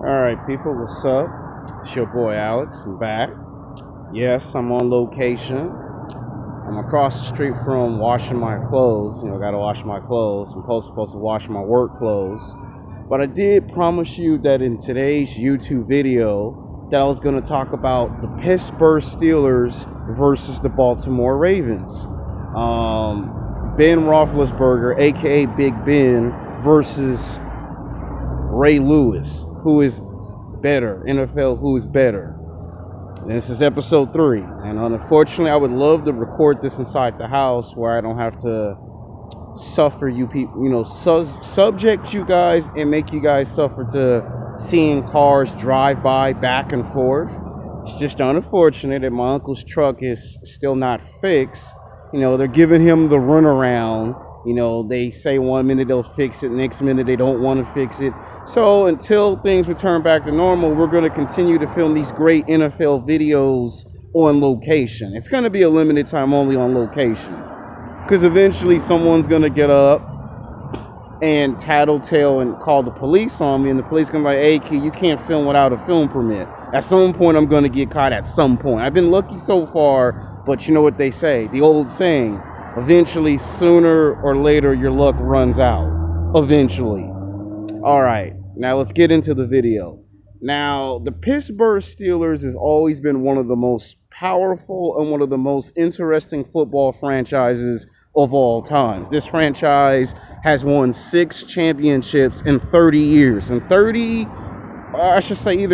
Alright, people, what's up? It's your boy Alex. I'm back. Yes, I'm on location. I'm across the street from washing my clothes. Gotta wash my clothes. I'm supposed to wash my work clothes. But I did promise you that in today's YouTube video that I was gonna talk about the Pittsburgh Steelers versus the Baltimore Ravens. Ben Roethlisberger, aka Big Ben, versus Ray Lewis, who is better, NFL, who is better. This is episode 3, and unfortunately I would love to record this inside the house where I don't have to suffer you people, subject you guys and make you guys suffer to seeing cars drive by back and forth. It's just unfortunate that my uncle's truck is still not fixed. They're giving him the runaround. They say one minute they'll fix it, next minute they don't want to fix it. So until things return back to normal, we're going to continue to film these great NFL videos on location. It's going to be a limited time only on location, because eventually someone's going to get up and tattletale and call the police on me, and the police going to be like, hey, kid, you can't film without a film permit. At some point, I'm going to get caught at some point. I've been lucky so far, but you know what they say, the old saying, eventually, sooner or later, your luck runs out. Eventually. All right, now let's get into the video. Now, the Pittsburgh Steelers has always been one of the most powerful and one of the most interesting football franchises of all times. This franchise has won 6 championships in 30 years. Either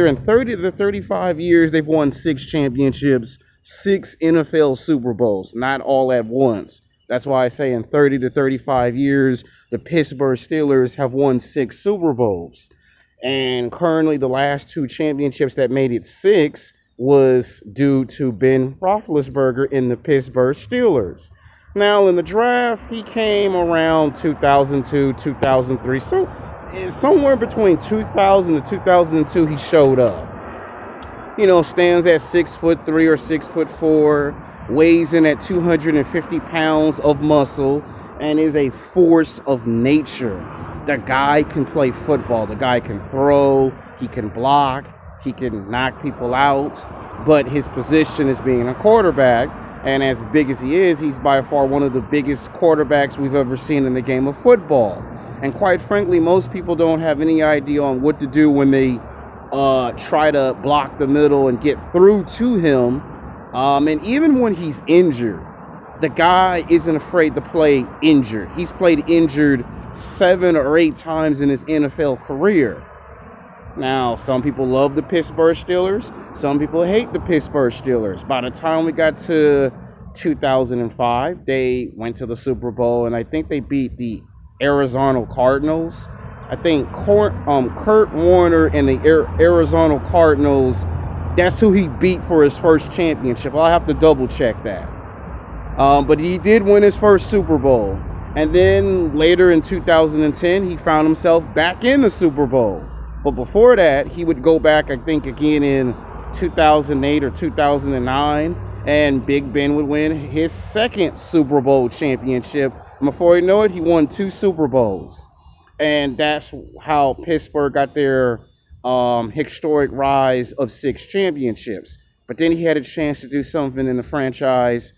in 30 to 35 years, they've won 6 championships, 6 NFL Super Bowls, not all at once. That's why I say in 30 to 35 years, the Pittsburgh Steelers have won 6 Super Bowls. And currently the last 2 championships that made it 6 was due to Ben Roethlisberger in the Pittsburgh Steelers. Now in the draft, he came around 2002, 2003. So somewhere between 2000 and 2002, he showed up. Stands at 6'3" or 6'4", weighs in at 250 pounds of muscle, and is a force of nature. The guy can play football. The guy can throw. He can block. He can knock people out. But his position is being a quarterback. And as big as he is, he's by far one of the biggest quarterbacks we've ever seen in the game of football. And quite frankly, most people don't have any idea on what to do when they try to block the middle and get through to him. And even when he's injured, the guy isn't afraid to play injured. He's played injured 7 or 8 times in his NFL career. Now, some people love the Pittsburgh Steelers. Some people hate the Pittsburgh Steelers. By the time we got to 2005, they went to the Super Bowl, and I think they beat the Arizona Cardinals. I think Kurt Warner and the Arizona Cardinals, that's who he beat for his first championship. I'll have to double check that. But he did win his first Super Bowl. And then later in 2010, he found himself back in the Super Bowl. But before that, he would go back, I think, again in 2008 or 2009. And Big Ben would win his second Super Bowl championship. And before you know it, he won 2 Super Bowls. And that's how Pittsburgh got their historic rise of 6 championships. But then he had a chance to do something in the franchise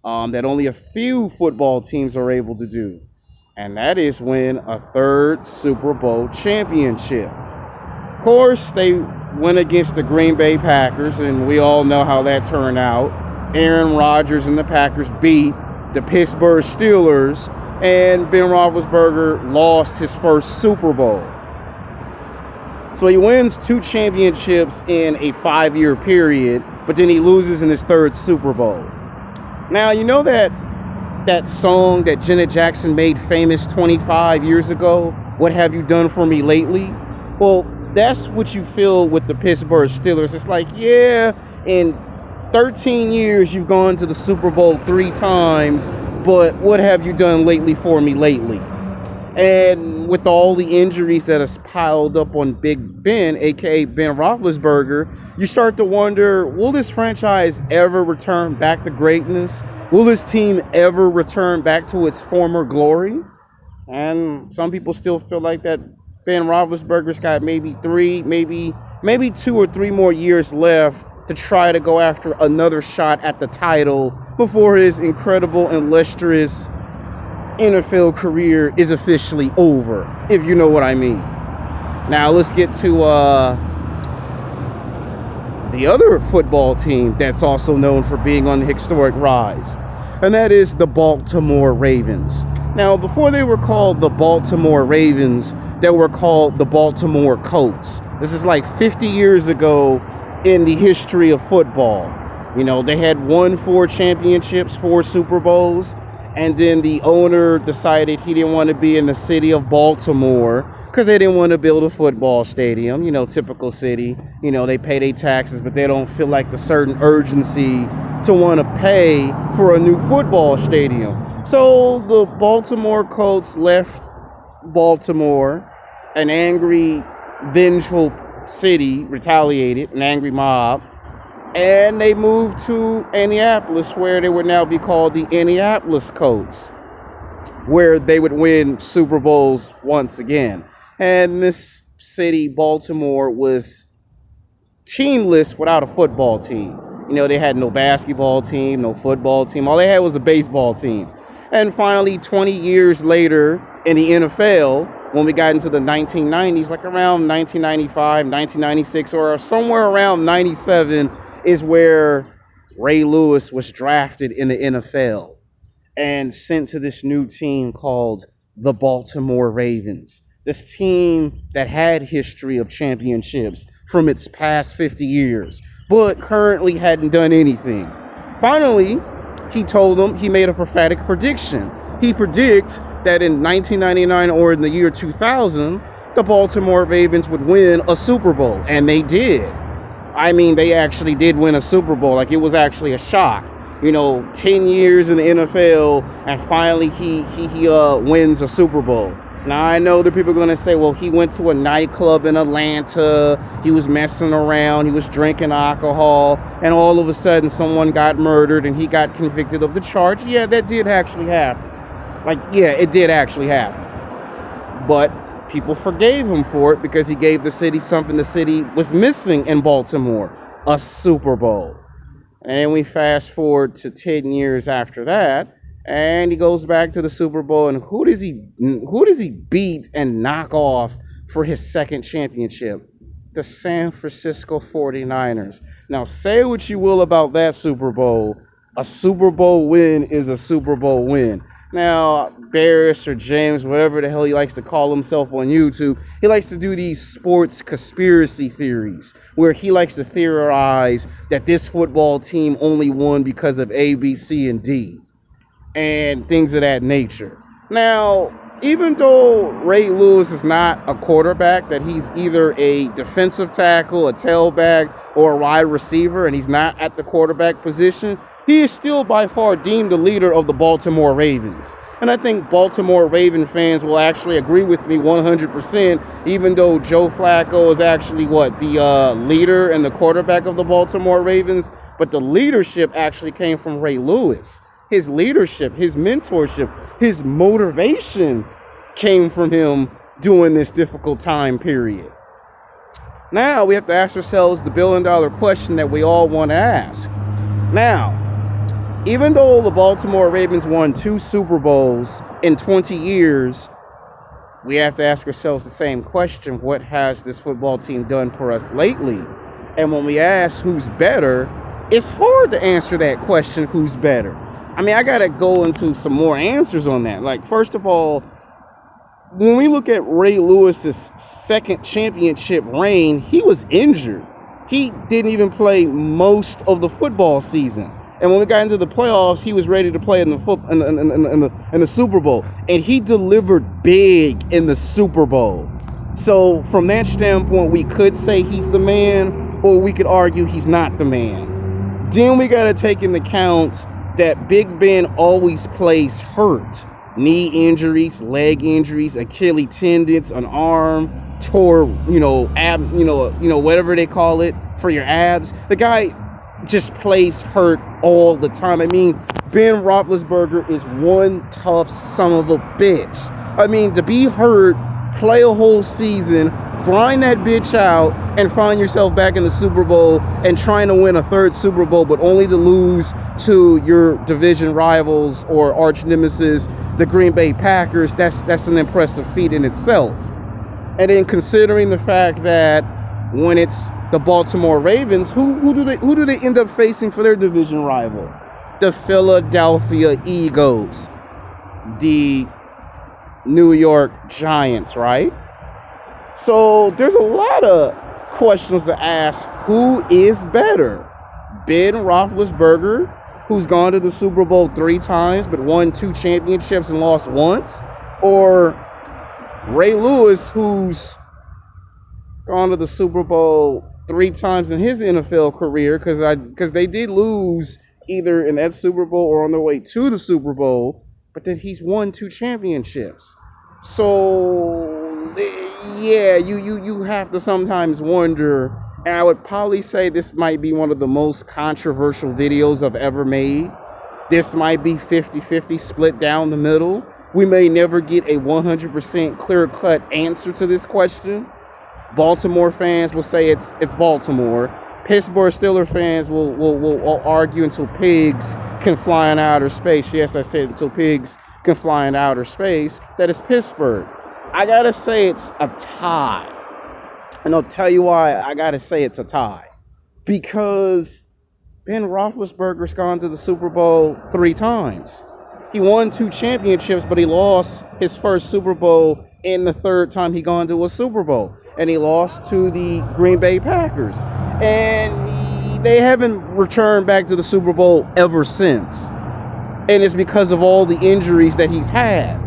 that only a few football teams are able to do. And that is win a 3rd Super Bowl championship. Of course, they went against the Green Bay Packers, and we all know how that turned out. Aaron Rodgers and the Packers beat the Pittsburgh Steelers, and Ben Roethlisberger lost his first Super Bowl. So he wins 2 championships in a 5-year period, but then he loses in his 3rd Super Bowl. Now, you know that song that Janet Jackson made famous 25 years ago, What Have You Done For Me Lately? Well, that's what you feel with the Pittsburgh Steelers. It's like, yeah, in 13 years, you've gone to the Super Bowl 3 times, but what have you done lately for me lately? And with all the injuries that has piled up on Big Ben, aka Ben Roethlisberger, you start to wonder, will this franchise ever return back to greatness? Will this team ever return back to its former glory? And some people still feel like that Ben Roethlisberger's got maybe 2 or 3 more years left to try to go after another shot at the title before his incredible, illustrious NFL career is officially over, if you know what I mean. Now let's get to the other football team that's also known for being on the historic rise, and that is the Baltimore Ravens. Now, before they were called the Baltimore Ravens, they were called the Baltimore Colts. This is like 50 years ago in the history of football. You know, they had won 4 championships, 4 Super Bowls, and then the owner decided he didn't want to be in the city of Baltimore because they didn't want to build a football stadium. You know, typical city. You know, they pay their taxes, but they don't feel like the certain urgency to want to pay for a new football stadium. So the Baltimore Colts left Baltimore, an angry, vengeful city, retaliated, an angry mob, and they moved to Indianapolis, where they would now be called the Indianapolis Colts, where they would win Super Bowls once again. And this city, Baltimore, was teamless without a football team. You know, they had no basketball team, no football team. All they had was a baseball team. And finally, 20 years later in the NFL, when we got into the 1990s, like around 1995, 1996, or somewhere around 97, is where Ray Lewis was drafted in the NFL and sent to this new team called the Baltimore Ravens. This team that had history of championships from its past 50 years, but currently hadn't done anything. Finally, he told them, he made a prophetic prediction. He predicted that in 1999 or in the year 2000, the Baltimore Ravens would win a Super Bowl. And they did. I mean, they actually did win a Super Bowl. Like, it was actually a shock. You know, 10 years in the NFL, and finally he wins a Super Bowl. Now, I know that people are going to say, well, he went to a nightclub in Atlanta, he was messing around, he was drinking alcohol, and all of a sudden someone got murdered and he got convicted of the charge. Yeah, that did actually happen. Like, yeah, it did actually happen. But people forgave him for it because he gave the city something the city was missing in Baltimore, a Super Bowl. And then we fast forward to 10 years after that, and he goes back to the Super Bowl, and who does he beat and knock off for his second championship? The San Francisco 49ers. Now, say what you will about that Super Bowl. A Super Bowl win is a Super Bowl win. Now, Barris or James, whatever the hell he likes to call himself on YouTube, he likes to do these sports conspiracy theories where he likes to theorize that this football team only won because of A, B, C, and D, and things of that nature. Now, even though Ray Lewis is not a quarterback, that he's either a defensive tackle, a tailback, or a wide receiver, and he's not at the quarterback position, he is still by far deemed the leader of the Baltimore Ravens. And I think Baltimore Raven fans will actually agree with me 100%, even though Joe Flacco is actually the leader and the quarterback of the Baltimore Ravens. But the leadership actually came from Ray Lewis. His leadership, his mentorship, his motivation came from him during this difficult time period. Now we have to ask ourselves the billion-dollar question that we all want to ask. Now, even though the Baltimore Ravens won 2 Super Bowls in 20 years, we have to ask ourselves the same question: what has this football team done for us lately? And when we ask who's better, it's hard to answer that question, who's better. I mean, I got to go into some more answers on that. Like, first of all, when we look at Ray Lewis's second championship reign, he was injured. He didn't even play most of the football season. And when we got into the playoffs, he was ready to play in the Super Bowl. And he delivered big in the Super Bowl. So from that standpoint, we could say he's the man, or we could argue he's not the man. Then we got to take into account that Big Ben always plays hurt. Knee injuries, leg injuries, Achilles tendons, an arm, tore, whatever they call it for your abs. The guy just plays hurt all the time. I mean, Ben Roethlisberger is one tough son of a bitch. I mean, to be hurt play a whole season, grind that bitch out, and find yourself back in the Super Bowl and trying to win a third Super Bowl, but only to lose to your division rivals or arch nemesis, the Green Bay Packers. That's an impressive feat in itself. And then considering the fact that when it's the Baltimore Ravens, who do they end up facing for their division rival? The Philadelphia Eagles, the New York Giants, right? So there's a lot of questions to ask. Who is better? Ben Roethlisberger, who's gone to the Super Bowl 3 times but won 2 championships and lost once? Or Ray Lewis, who's gone to the Super Bowl 3 times in his NFL career, because they did lose either in that Super Bowl or on their way to the Super Bowl, but then he's won 2 championships. So yeah, you have to sometimes wonder, and I would probably say this might be one of the most controversial videos I've ever made. This might be 50-50 split down the middle. We may never get a 100% clear-cut answer to this question. Baltimore fans will say it's Baltimore. Pittsburgh Steelers fans will argue until pigs can fly in outer space. Yes, I said until pigs can fly in outer space. That is Pittsburgh. I gotta say it's a tie. And I'll tell you why I gotta say it's a tie. Because Ben Roethlisberger's gone to the Super Bowl 3 times. He won 2 championships, but he lost his first Super Bowl in the 3rd time he gone to a Super Bowl. And he lost to the Green Bay Packers. And they haven't returned back to the Super Bowl ever since. And it's because of all the injuries that he's had.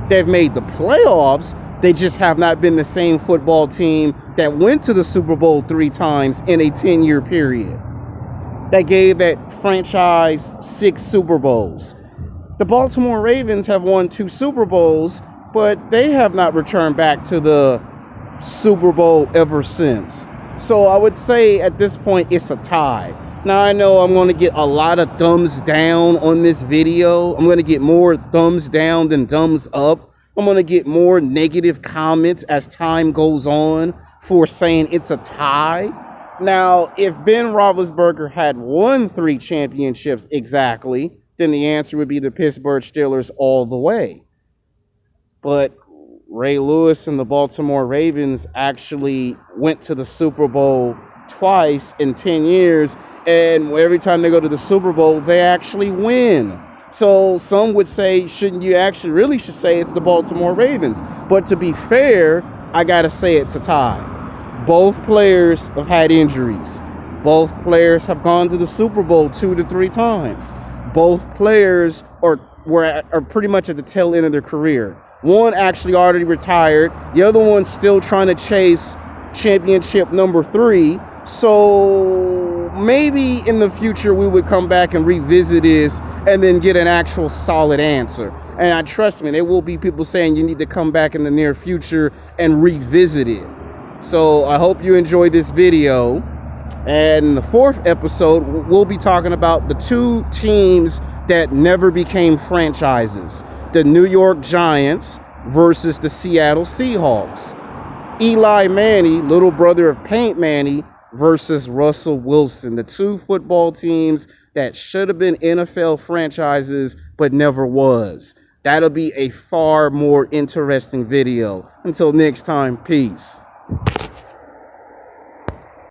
They've made the playoffs. They just have not been the same football team that went to the Super Bowl 3 times in a 10-year period. That gave that franchise 6 Super Bowls. The Baltimore Ravens have won 2 Super Bowls, but they have not returned back to the Super Bowl ever since. So I would say at this point it's a tie. Now I know I'm going to get a lot of thumbs down on this video. I'm going to get more thumbs down than thumbs up. I'm going to get more negative comments as time goes on for saying it's a tie. Now, if Ben Roethlisberger had won 3 championships exactly, then the answer would be the Pittsburgh Steelers all the way. But Ray Lewis and the Baltimore Ravens actually went to the Super Bowl twice in 10 years, and every time they go to the Super Bowl, they actually win. So some would say, shouldn't you actually really should say it's the Baltimore Ravens? But to be fair, I gotta say it's a tie. Both players have had injuries. Both players have gone to the Super Bowl 2 to 3 times. Both players are pretty much at the tail end of their career. One actually already retired. The other one's still trying to chase championship number 3. So maybe in the future we would come back and revisit this and then get an actual solid answer. And trust me, there will be people saying you need to come back in the near future and revisit it. So I hope you enjoyed this video. And in the 4th episode, we'll be talking about the 2 teams that never became franchises. The New York Giants versus the Seattle Seahawks. Eli Manning, little brother of Peyton Manning, versus Russell Wilson. The 2 football teams that should have been NFL franchises but never was. That'll be a far more interesting video. Until next time, peace.